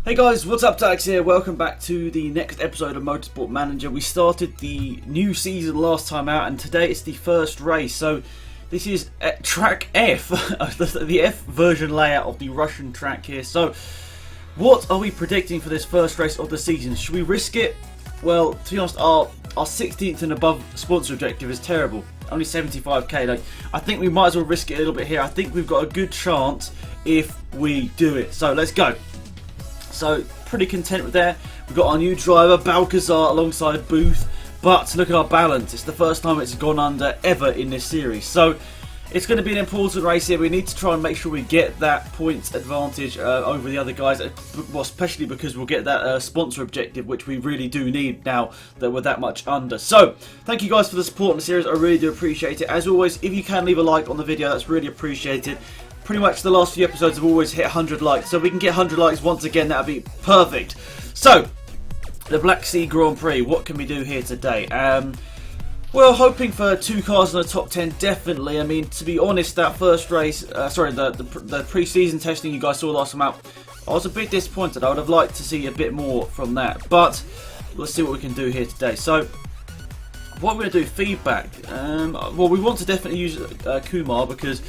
Hey guys, what's up? Dax here. Welcome back to the next episode of Motorsport Manager. We started the new season last time out and today it's the first race. So this is track F, the F version layout of the Russian track here. So what are we predicting for this first race of the season? Should we risk it? Well, to be honest, our 16th and above sponsor objective is terrible. Only 75k. Like, I think we might as well risk it a little bit here. I think we've got a good chance if we do it. So let's go. So pretty content with that. We've got our new driver Balcazar alongside Booth, but look at our balance. It's the first time it's gone under ever in this series. So it's going to be an important race here. We need to try and make sure we get that points advantage over the other guys, well, especially because we'll get that sponsor objective, which we really do need now that we're that much under. So thank you guys for the support in the series. I really do appreciate it. As always, if you can leave a like on the video, that's really appreciated. Pretty much the last few episodes have always hit 100 likes, so if we can get 100 likes once again, that would be perfect. So, the Black Sea Grand Prix, what can we do here today? Well, hoping for 2 cars in the top 10, definitely. I mean, to be honest, that first race, the pre-season testing you guys saw last time out, I was a bit disappointed. I would have liked to see a bit more from that, but let's see what we can do here today. So, what we're going to do, feedback. Well, we want to definitely use Kumar because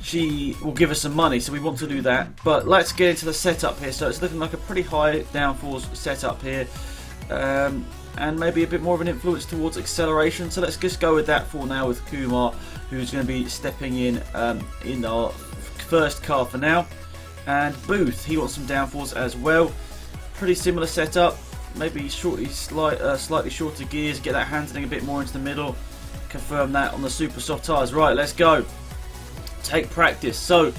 she will give us some money, so we want to do that. But let's get into the setup here. So it's looking like a pretty high downforce setup here, and maybe a bit more of an influence towards acceleration. So let's just go with that for now with Kumar, who's going to be stepping in our first car for now. And Booth, he wants some downforce as well. Pretty similar setup, maybe slightly shorter gears, get that handling a bit more into the middle. Confirm that on the super soft tyres. Right, let's go. Take practice. So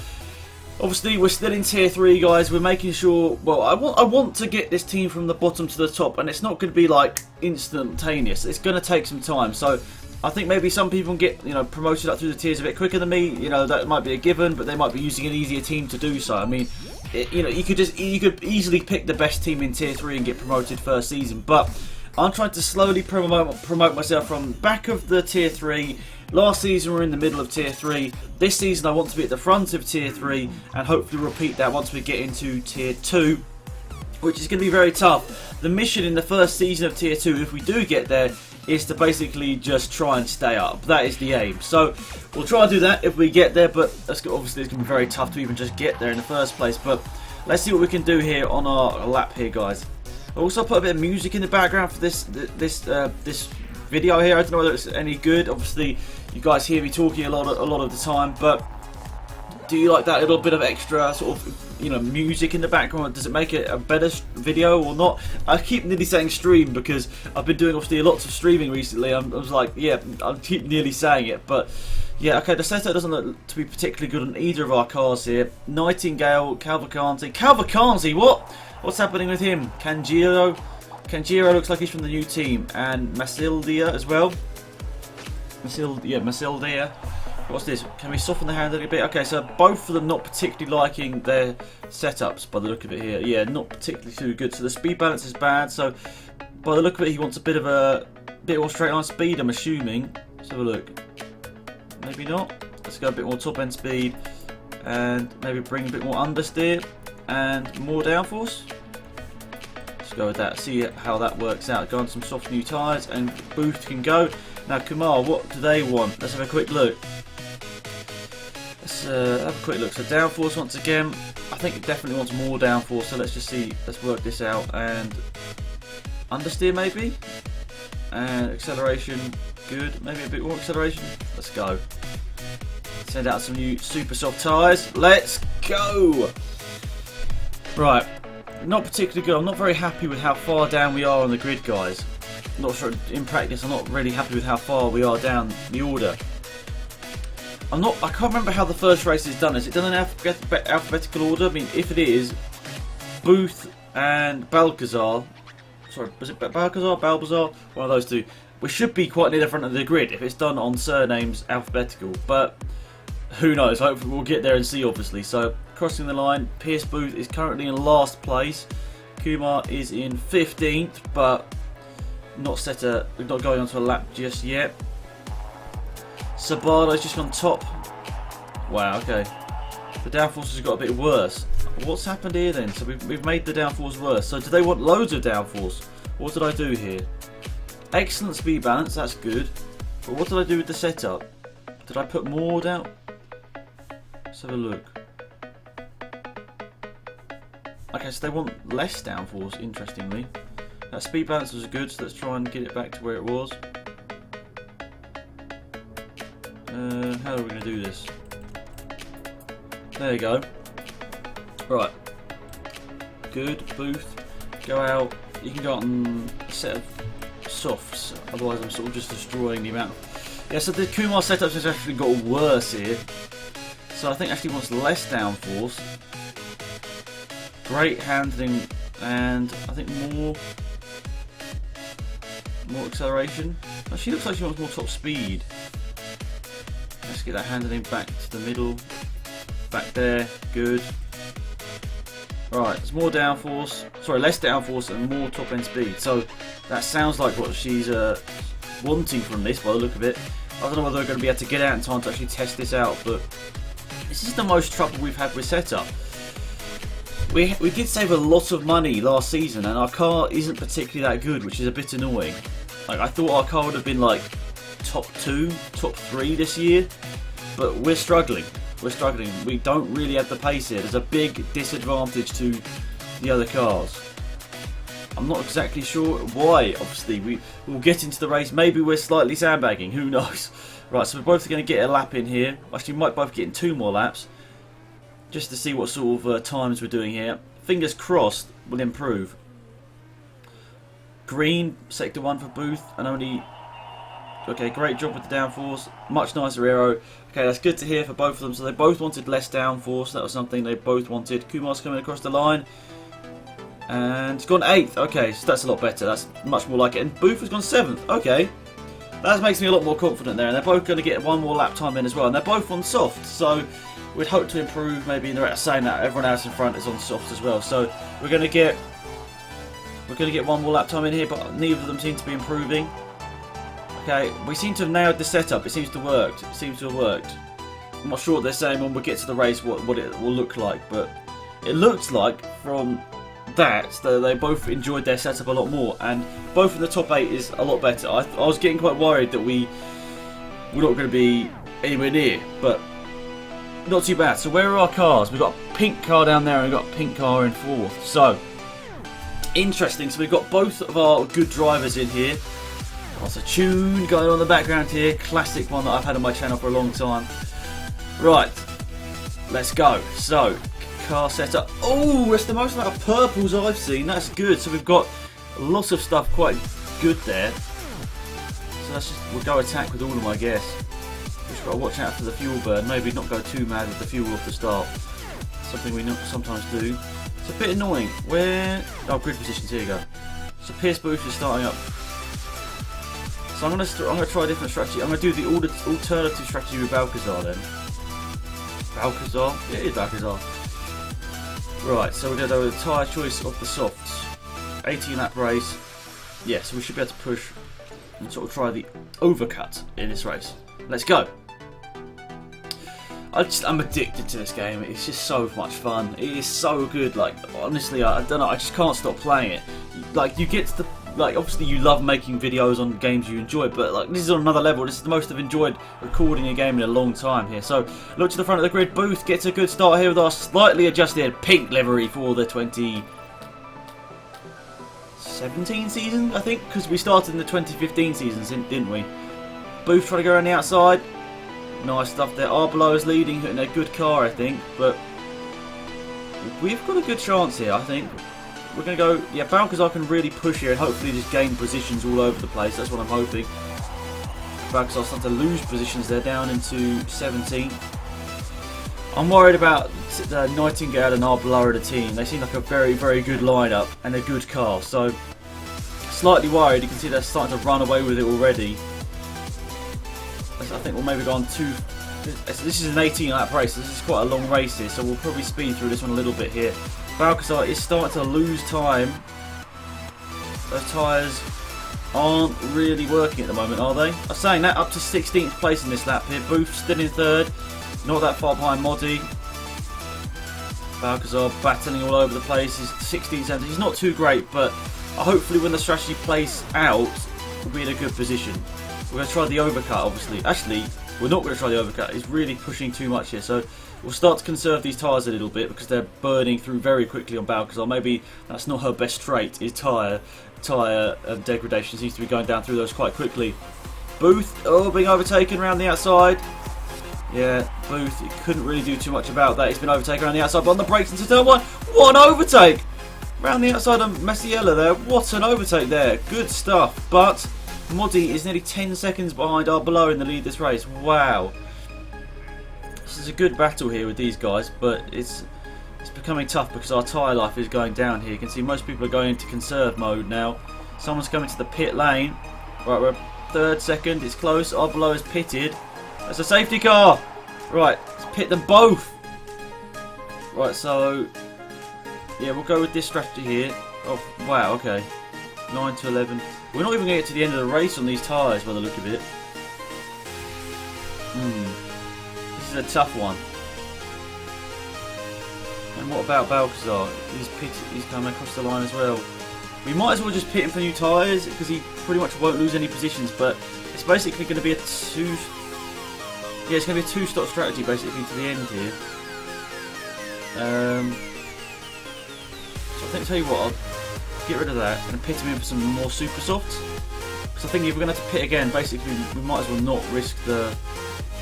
obviously we're still in tier 3, guys. We're making sure, well, I want to get this team from the bottom to the top, and it's not going to be like instantaneous. It's going to take some time. So I think maybe some people can get, promoted up through the tiers a bit quicker than me. That might be a given, but they might be using an easier team to do so. I mean, you could easily pick the best team in tier 3 and get promoted first season, but I'm trying to slowly promote myself from back of the tier 3. Last season we were in the middle of tier 3. This season I want to be at the front of tier 3 and hopefully repeat that once we get into tier 2, which is going to be very tough. The mission in the first season of tier 2, if we do get there, is to basically just try and stay up. That is the aim. So we'll try and do that if we get there, but obviously it's going to be very tough to even just get there in the first place. But let's see what we can do here on our lap here, guys. I also put a bit of music in the background for this video here. I don't know whether it's any good. Obviously you guys hear me talking a lot of the time, but do you like that little bit of extra sort of music in the background? Does it make it a better video or not? I keep nearly saying stream because I've been doing obviously lots of streaming recently. I was like, yeah, I keep nearly saying it, but yeah, okay, the setup doesn't look to be particularly good on either of our cars here. Nightingale, Cavalcanti, what? What's happening with him? Kanjiro looks like he's from the new team, and Masildia as well. Masildia. What's this? Can we soften the handling a bit? Okay, so both of them not particularly liking their setups by the look of it here. Yeah, not particularly too good. So the speed balance is bad. So by the look of it, he wants a bit more straight line speed, I'm assuming. Let's have a look. Maybe not. Let's go a bit more top end speed and maybe bring a bit more understeer and more downforce. Let's go with that, see how that works out. Go on some soft new tyres and Booth can go. Now Kumar, what do they want? Let's have a quick look. Let's have a quick look. So downforce once again. I think it definitely wants more downforce, so let's just see. Let's work this out. And understeer maybe? And acceleration, good. Maybe a bit more acceleration. Let's go. Send out some new super soft tyres. Let's go! Right, not particularly good. I'm not very happy with how far down we are on the grid, guys. Not sure in practice. I'm not really happy with how far we are down the order. I can't remember how the first race is done. Is it done in alphabetical order? I mean, if it is, Booth and Balcazar. Sorry, was it Balcazar? Balbazar? One of those two. We should be quite near the front of the grid if it's done on surnames alphabetical, but who knows? Hopefully we'll get there and see, obviously. So crossing the line, Pierce Booth is currently in last place. Kumar is in 15th, but not going onto a lap just yet. Sabato's just on top. Wow, okay. The downforce has got a bit worse. What's happened here then? So we've made the downforce worse. So do they want loads of downforce? What did I do here? Excellent speed balance, that's good. But what did I do with the setup? Did I put more down? Let's have a look. Okay, so they want less downforce, interestingly. That speed balance was good, so let's try and get it back to where it was. How are we going to do this? There you go. Right. Good, booth. Go out. You can go out and set of softs, otherwise I'm sort of just destroying the amount. Yeah, so the Kumar setup has actually got worse here. So I think actually wants less downforce. Great handling, and I think more acceleration. Oh, she looks like she wants more top speed. Let's get that handling back to the middle. Back there, good. Right, there's more downforce. Sorry, less downforce and more top end speed. So that sounds like what she's wanting from this by the look of it. I don't know whether we're going to be able to get out in time to actually test this out, but this is the most trouble we've had with setup. We did save a lot of money last season, and our car isn't particularly that good, which is a bit annoying. Like, I thought our car would have been like top 2, top 3 this year, but we're struggling. We're struggling. We don't really have the pace here. There's a big disadvantage to the other cars. I'm not exactly sure why. Obviously, we'll get into the race. Maybe we're slightly sandbagging. Who knows? Right, so we're both going to get a lap in here. Actually, we might both get in 2 more laps, just to see what sort of times we're doing here. Fingers crossed, we'll improve. Green, sector 1 for Booth, and only... Okay, great job with the downforce. Much nicer aero. Okay, that's good to hear for both of them. So they both wanted less downforce. That was something they both wanted. Kumar's coming across the line. And he's gone 8th. Okay, so that's a lot better. That's much more like it. And Booth has gone 7th. Okay. That makes me a lot more confident there. And they're both going to get 1 more lap time in as well. And they're both on soft. So we'd hope to improve maybe in the rate of saying that everyone else in front is on soft as well. So we're going to get 1 more lap time in here, but neither of them seem to be improving. Okay, we seem to have nailed the setup. It seems to have worked. It seems to have worked. I'm not sure what they're saying when we get to the race what it will look like, but it looks like from that they both enjoyed their setup a lot more, and both in the top 8 is a lot better. I was getting quite worried that we're not going to be anywhere near, but not too bad. So where are our cars? We've got a pink car down there and we've got a pink car in 4th. So interesting. So we've got both of our good drivers in here. Lots of tune going on in the background here. Classic one that I've had on my channel for a long time. Right, let's go. So, car setup. Oh, that's the most amount of purples I've seen. That's good. So we've got lots of stuff quite good there. So we'll go attack with all of them, I guess. Just got to watch out for the fuel burn. Maybe not go too mad with the fuel off the start. Something we sometimes do. It's a bit annoying. Where? Oh, grid positions. Here you go. So Pierce Booth is starting up. So I'm gonna try a different strategy. I'm gonna do the alternative strategy with Balcazar then. Balcazar? Yeah, it is Balcazar. Right, so we're gonna go with the tyre choice of the softs. 18 lap race. Yeah, so we should be able to push and sort of try the overcut in this race. Let's go. I'm addicted to this game. It's just so much fun. It is so good. Like, honestly, I don't know. I just can't stop playing it. Like, you get to the... Like, obviously you love making videos on games you enjoy, but like, this is on another level. This is the most I've enjoyed recording a game in a long time here. So, look to the front of the grid. Booth gets a good start here with our slightly adjusted pink livery for the 2017 season, I think, because we started in the 2015 season, didn't we? Booth trying to go around the outside. Nice stuff there. Arbelo is leading in a good car, I think, but we've got a good chance here, I think. We're going to go... Yeah, Balcazar can really push here and hopefully just gain positions all over the place. That's what I'm hoping. Balcazar's starting to lose positions there, down into 17th. I'm worried about Nightingale and Arbelo of the team. They seem like a very, very good lineup and a good car. So, slightly worried. You can see they're starting to run away with it already. I think we'll maybe go on 2... This is an 18 lap race. So this is quite a long race here. So we'll probably speed through this one a little bit here. Balcazar is starting to lose time. Those tyres aren't really working at the moment, are they? I'm saying that, up to 16th place in this lap here. Booth still in 3rd. Not that far behind Moddy. Balcazar battling all over the place. He's 16 seconds. He's not too great, but hopefully when the strategy plays out, we'll be in a good position. We're going to try the overcut, obviously. Actually, we're not going to try the overcut. He's really pushing too much here. So we'll start to conserve these tyres a little bit because they're burning through very quickly on Balcazar. Maybe that's not her best trait, is tyre degradation. Seems to be going down through those quite quickly. Booth, being overtaken around the outside. Yeah, Booth, he couldn't really do too much about that. He's been overtaken around the outside, but on the brakes into turn one. What an overtake! Around the outside of Messiella there. What an overtake there. Good stuff. But Moddy is nearly 10 seconds behind Arbeloa in the lead this race. Wow. This is a good battle here with these guys, but it's becoming tough because our tyre life is going down here. You can see most people are going into conserve mode now. Someone's coming to the pit lane. Right, we're third, second. It's close. Arbeloa is pitted. That's a safety car. Right, let's pit them both. Right, so yeah, we'll go with this strategy here. Oh, wow, okay. 9 to 11. We're not even going to get to the end of the race on these tyres by the look of it. This is a tough one. And what about Balcazar? He's coming across the line as well. We might as well just pit him for new tyres because he pretty much won't lose any positions. But it's basically going to be a it's going to be a two-stop strategy basically to the end here. So I think, tell you what, I'll get rid of that and pit him in for some more super softs. Because I think if we're going to have to pit again, basically we might as well not risk the.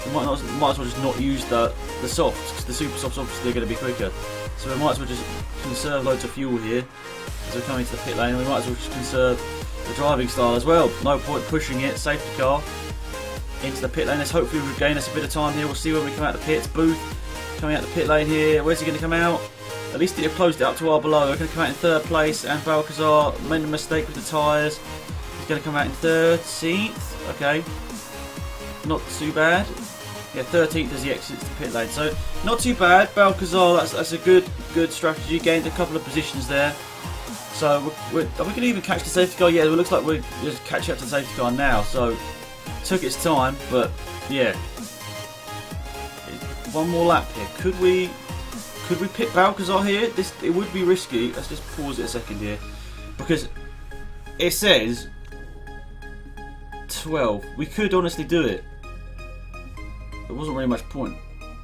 We might as well just not use the softs because the super softs obviously are going to be quicker. So we might as well just conserve loads of fuel here as we're coming to the pit lane. We might as well just conserve the driving style as well. No point pushing it. Safety car into the pit lane. Let's hopefully regain us a bit of time here. We'll see when we come out the pits. Booth coming out the pit lane here. Where's he going to come out? At least he closed it up to Arbeloa. We're going to come out in third place, and Balcazar made a mistake with the tyres. He's going to come out in 13th. Okay, not too bad. Yeah, 13th as he exits the pit lane. So not too bad. Balcazar, that's a good strategy. Gained a couple of positions there. So we can even catch the safety car. Yeah, it looks like we're just catching up to the safety car now. So took its time, but yeah. One more lap here. Could we pit Balcazar here? It would be risky. Let's just pause it a second here, because it says 12. We could honestly do it. There wasn't really much point.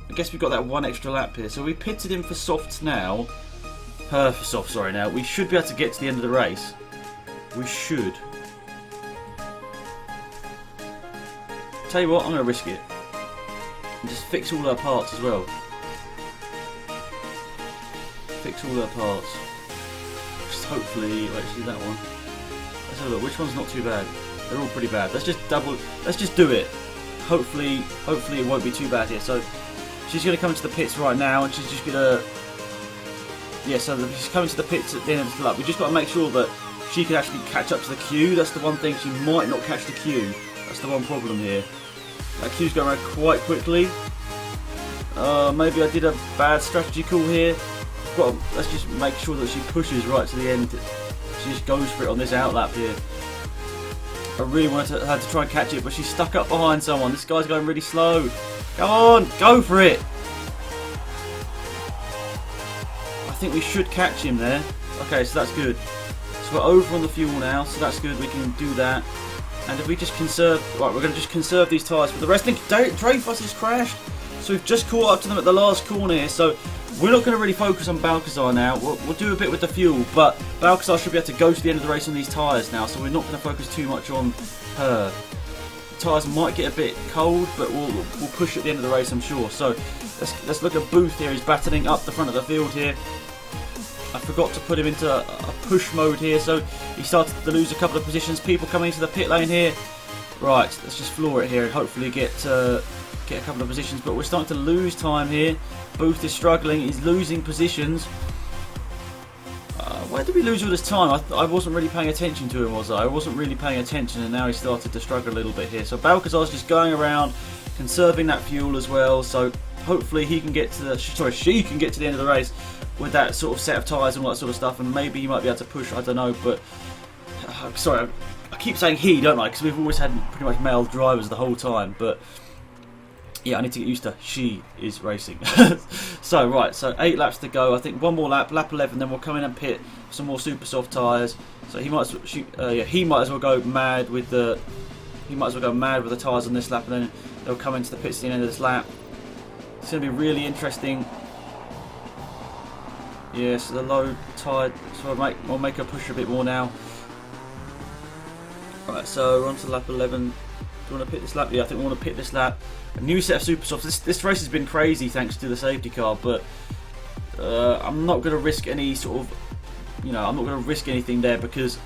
I guess we've got that one extra lap here. So we pitted him for softs now. For softs, sorry. Now we should be able to get to the end of the race. We should. Tell you what, I'm going to risk it. And just fix all our parts as well. Fix all our parts. Just hopefully, actually that one. Let's have a look. Which one's not too bad? They're all pretty bad. Let's just do it. Hopefully it won't be too bad here. So she's going to come to the pits right now, and she's just going to. Yeah, so she's coming to the pits at the end of the lap. We just got to make sure that she can actually catch up to the queue. That's the one thing. She might not catch the queue. That's the one problem here. That queue's going around quite quickly. Maybe I did a bad strategy call here. Let's just make sure that she pushes right to the end. She just goes for it on this outlap here. I really wanted her to try and catch it, but she's stuck up behind someone. This guy's going really slow. Come on, go for it. I think we should catch him there. Okay, so that's good. So we're over on the fuel now, so that's good. We can do that. And if we just conserve... Right, we're going to just conserve these tyres for the rest. Dreyfus has crashed. So we've just caught up to them at the last corner here. So we're not going to really focus on Balcazar now. We'll do a bit with the fuel. But Balcazar should be able to go to the end of the race on these tyres now. So we're not going to focus too much on her. The tyres might get a bit cold, but we'll push at the end of the race, I'm sure. So let's look at Booth here. He's battling up the front of the field here. I forgot to put him into a push mode here, so he started to lose a couple of positions. People coming into the pit lane here. Right, let's just floor it here and hopefully get a couple of positions. But we're starting to lose time here. Booth is struggling. He's losing positions. Where did we lose all this time? I wasn't really paying attention to him, was I? I wasn't really paying attention, and now he started to struggle a little bit here. So Balcazar's just going around, conserving that fuel as well. So hopefully he can get to the... Sorry, she can get to the end of the race with that sort of set of tyres and all that sort of stuff, and maybe he might be able to push, I don't know, but sorry, I keep saying he, don't I, because we've always had pretty much male drivers the whole time, but Yeah, I need to get used to she is racing. So, right, so 8 laps to go. I think one more lap, lap 11, then we'll come in and pit some more super soft tyres. So he might, he might as well go mad with the, tyres on this lap, and then they'll come into the pits at the end of this lap. It's going to be really interesting. Yeah, so the low tyre, so I'll make her push a bit more now. Right, so we're on to lap 11. Do you want to pit this lap? Yeah, I think we want to pit this lap. A new set of super softs. This race has been crazy thanks to the safety car, but I'm not going to risk any sort of, I'm not going to risk anything there, because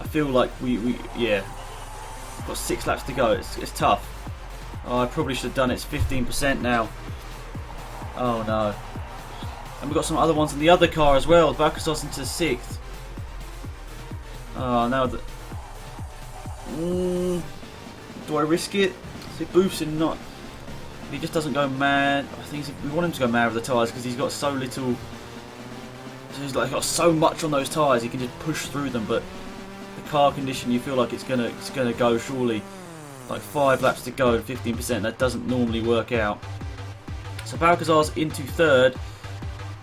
I feel like we've got 6 laps to go. It's tough. Oh, I probably should have done it. It's 15% now. Oh no. And we've got some other ones in the other car as well. Balcazar's into 6th. Oh, now that. Do I risk it? So Booth's in not. He just doesn't go mad. I think we want him to go mad with the tyres, because he's got so little. So he's like got so much on those tyres, he can just push through them. But the car condition, you feel like it's gonna go surely. Like 5 laps to go, 15%. That doesn't normally work out. So Balcazar's into 3rd,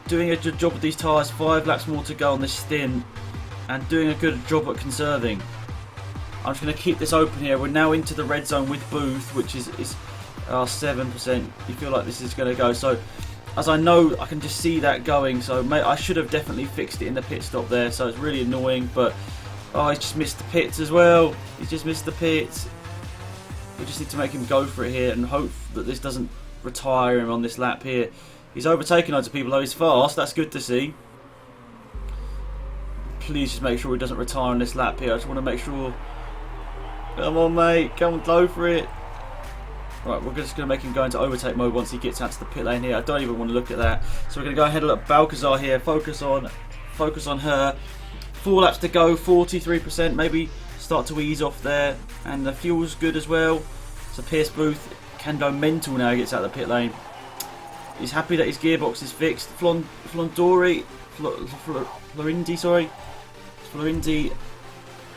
doing a good job with these tyres. 5 laps more to go on this stint, and doing a good job at conserving. I'm just going to keep this open here. We're now into the red zone with Booth, which is 7%. You feel like this is going to go. So, as I know, I can just see that going. So, I should have definitely fixed it in the pit stop there. So, it's really annoying. But, oh, he's just missed the pits as well. He's just missed the pits. We just need to make him go for it here and hope that this doesn't retire him on this lap here. He's overtaken loads of people, though. He's fast. That's good to see. Please just make sure he doesn't retire on this lap here. I just want to make sure. Come on, mate. Come on, go for it. Right, we're just going to make him go into overtake mode once he gets out to the pit lane here. I don't even want to look at that. So we're going to go ahead and look at Balcazar here. Focus on her. 4 laps to go, 43%. Maybe start to ease off there. And the fuel's good as well. So Pierce Booth can go mental now he gets out of the pit lane. He's happy that his gearbox is fixed. Florindi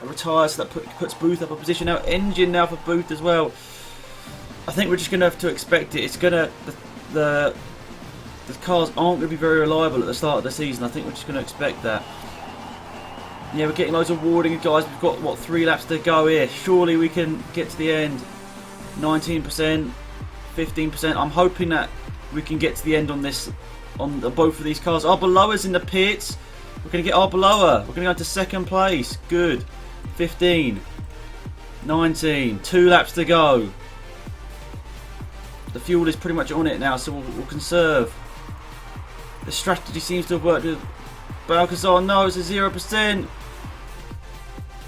retires, so that puts Booth up a position now. Engine now for Booth as well. I think we're just going to have to expect it. It's going to the cars aren't going to be very reliable at the start of the season. I think we're just going to expect that. Yeah, we're getting loads of warning, guys. We've got what 3 laps to go here. Surely we can get to the end. 19%, 15%. I'm hoping that we can get to the end on this, on both of these cars. Arbeloa's in the pits. We're going to get Arbeloa. We're going to go into 2nd place. Good. 15, 19, 2 laps to go. The fuel is pretty much on it now, so we'll conserve. The strategy seems to have worked with Balcazar. No, it's a 0%.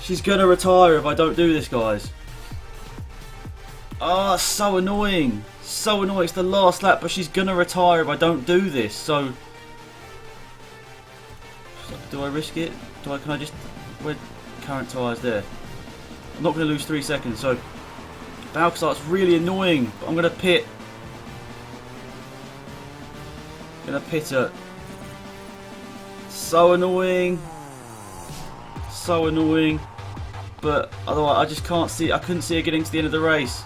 She's going to retire if I don't do this, guys. Oh, so annoying. So annoying. It's the last lap, but she's going to retire if I don't do this. So, do I risk it? Can I just... Where current tyres there? I'm not going to lose 3 seconds, so... Balcazar's really annoying, but I'm going to pit. Going to pit her. So annoying. So annoying. But otherwise, I just can't see... I couldn't see her getting to the end of the race.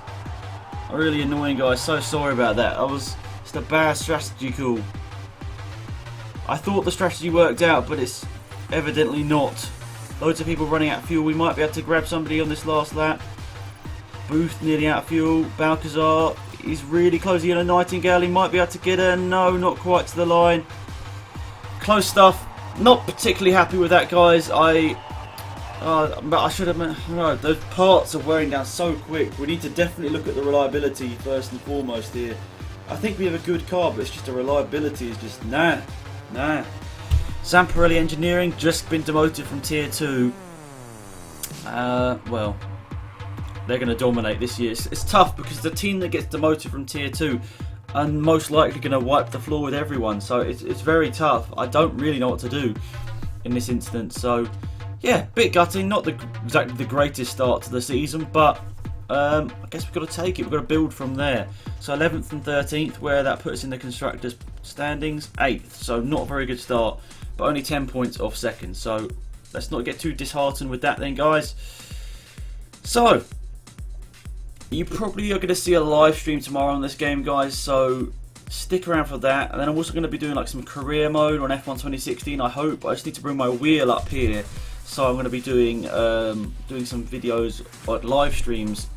Really annoying, guys. So sorry about that. Just a bad strategy call. I thought the strategy worked out, but it's evidently not. Loads of people running out of fuel. We might be able to grab somebody on this last lap. Booth nearly out of fuel. Balcazar is really close. He had a Nightingale. He might be able to get her. No, not quite to the line. Close stuff. Not particularly happy with that, guys. But I should have. No, those parts are wearing down so quick. We need to definitely look at the reliability first and foremost here. I think we have a good car, but it's just the reliability is just nah. Zamparelli Engineering just been demoted from Tier 2. Well, they're going to dominate this year. It's tough because the team that gets demoted from Tier 2 are most likely going to wipe the floor with everyone. So it's very tough. I don't really know what to do in this instance. So yeah, bit gutting. Not exactly the greatest start to the season, but I guess we've got to take it. We've got to build from there. So 11th and 13th, where that puts us in the constructors' standings. 8th, so not a very good start, but only 10 points off second. So let's not get too disheartened with that then, guys. So You probably are going to see a live stream tomorrow on this game, guys, so stick around for that. And then I'm also going to be doing like some career mode on F1 2016, I hope. I just need to bring my wheel up here, so I'm going to be doing doing some videos, like live streams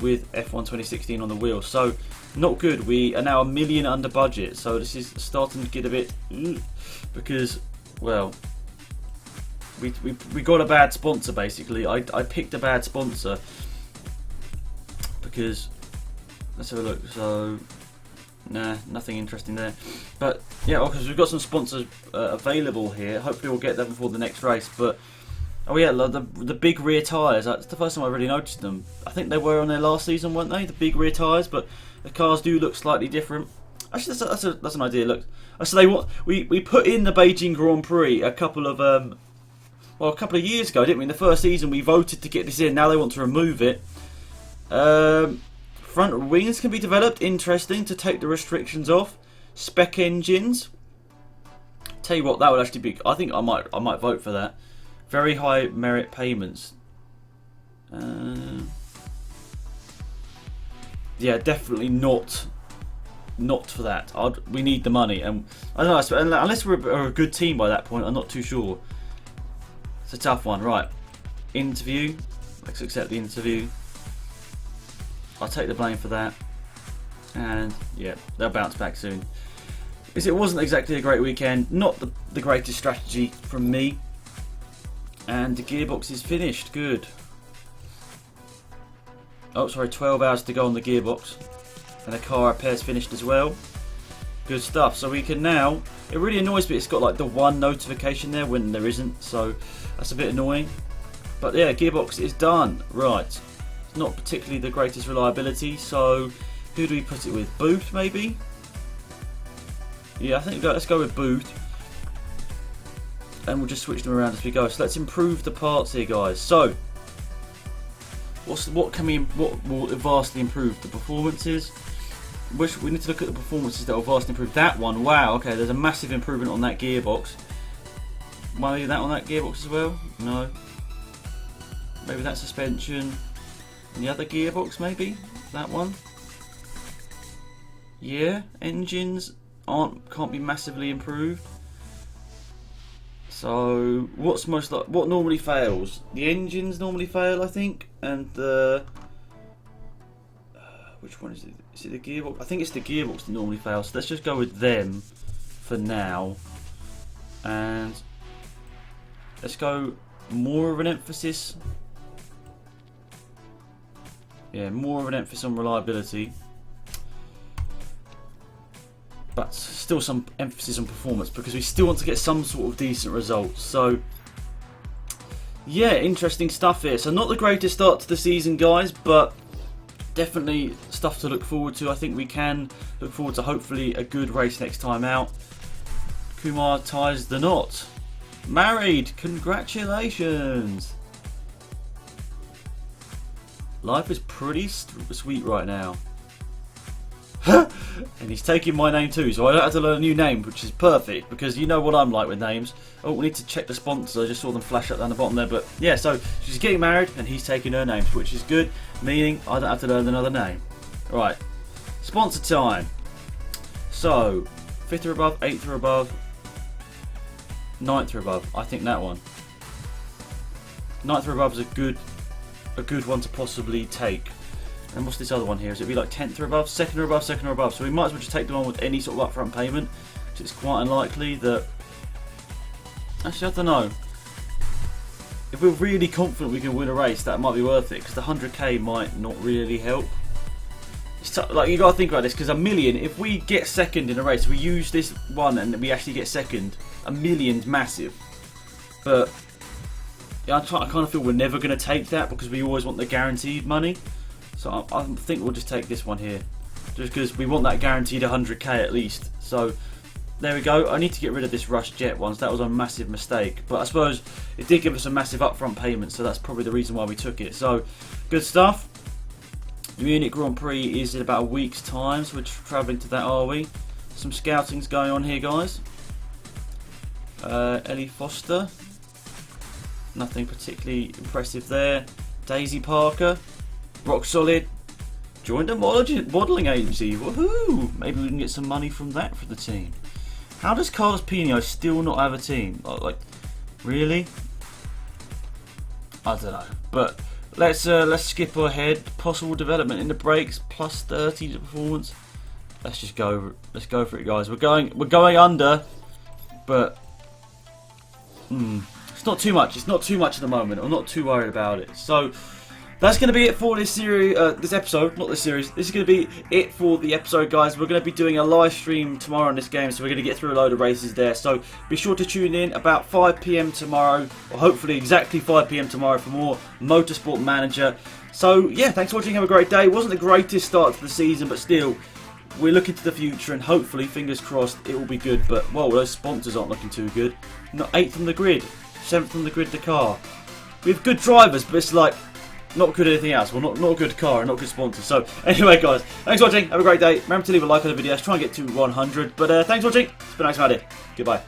with F1 2016 on the wheel. So not good. We are now $1 million under budget, so this is starting to get a bit because, well, we got a bad sponsor basically. I picked a bad sponsor because, let's have a look. So nah, nothing interesting there. But yeah, because we've got some sponsors available here. Hopefully we'll get them before the next race. But oh yeah, the big rear tyres. That's the first time I really noticed them. I think they were on there last season, weren't they? The big rear tyres, but the cars do look slightly different. Actually, that's an idea. Look, so we put in the Beijing Grand Prix a couple of years ago, didn't we? In the first season, we voted to get this in. Now they want to remove it. Front wings can be developed. Interesting, to take the restrictions off. Spec engines. Tell you what, that would actually be. I think I might vote for that. Very high merit payments. Yeah, definitely not for that. We need the money, and I don't know. Unless we're a good team by that point, I'm not too sure. It's a tough one, right? Interview. Let's accept the interview. I'll take the blame for that, and yeah, they'll bounce back soon. Because it wasn't exactly a great weekend. Not the greatest strategy from me. And the gearbox is finished. Good. Oh, sorry, 12 hours to go on the gearbox. And the car repair's finished as well. Good stuff. So we can now... It really annoys me, it's got like the one notification there when there isn't. So that's a bit annoying. But yeah, gearbox is done. Right. It's not particularly the greatest reliability. So who do we put it with? Booth, maybe? Yeah, I think let's go with Booth. And we'll just switch them around as we go. So let's improve the parts here, guys. So what will vastly improve? The performances. We need to look at the performances that will vastly improve. That one, wow, okay, there's a massive improvement on that gearbox. Maybe that on that gearbox as well? No. Maybe that suspension. And the other gearbox, maybe? That one? Yeah, engines can't be massively improved. So what normally fails? The engines normally fail, I think, and the which one is it? Is it the gearbox? I think it's the gearbox that normally fails. So let's just go with them for now, and let's go more of an emphasis. Yeah, more of an emphasis on reliability, but still some emphasis on performance because we still want to get some sort of decent results. So yeah, interesting stuff here. So not the greatest start to the season, guys, but definitely stuff to look forward to. I think we can look forward to hopefully a good race next time out. Kumar ties the knot. Married, congratulations. Life is pretty sweet right now. And he's taking my name too, so I don't have to learn a new name, which is perfect, because you know what I'm like with names. Oh, we need to check the sponsors. I just saw them flash up down the bottom there, but yeah, so she's getting married and he's taking her name, which is good, meaning I don't have to learn another name. Right, sponsor time. So 5th or above, 8th or above, 9th or above. I think that one. 9th or above is a good one to possibly take. And what's this other one here? Is it be like 10th or above, 2nd or above, 2nd or above? So we might as well just take the one with any sort of upfront payment, because it's quite unlikely that... Actually, I don't know. If we're really confident we can win a race, that might be worth it, because the 100k might not really help. It's like, you got to think about this, because $1 million, if we get second in a race, we use this one and we actually get second, $1 million's massive. But yeah, I kind of feel we're never going to take that, because we always want the guaranteed money. So I think we'll just take this one here, just because we want that guaranteed 100k at least. So there we go. I need to get rid of this Rush Jet one, so that was a massive mistake. But I suppose it did give us a massive upfront payment, so that's probably the reason why we took it. So good stuff. The Munich Grand Prix is in about a week's time, so we're travelling to that, are we? Some scouting's going on here, guys. Ellie Foster. Nothing particularly impressive there. Daisy Parker. Rock solid. Joined a modelling agency. Woohoo! Maybe we can get some money from that for the team. How does Carlos Pino still not have a team? Like, really? I don't know. But let's skip ahead. Possible development in the brakes, plus 30 to performance. Let's just go. Let's go for it, guys. We're going under, but it's not too much. It's not too much at the moment. I'm not too worried about it. So that's going to be it for this series, this episode, not this series. This is going to be it for the episode, guys. We're going to be doing a live stream tomorrow on this game, so we're going to get through a load of races there. So be sure to tune in about 5 PM tomorrow, or hopefully exactly 5 PM tomorrow for more Motorsport Manager. So yeah, thanks for watching. Have a great day. It wasn't the greatest start to the season, but still, we're looking to the future, and hopefully, fingers crossed, it will be good. But whoa, those sponsors aren't looking too good. Not 8th on the grid, 7th on the grid. The car. We have good drivers, but it's like, not good at anything else. Well, not a good car and not good sponsors. So, anyway, guys, thanks for watching. Have a great day. Remember to leave a like on the video. Let's try and get to 100. But thanks for watching. It's been nice to have you. Goodbye.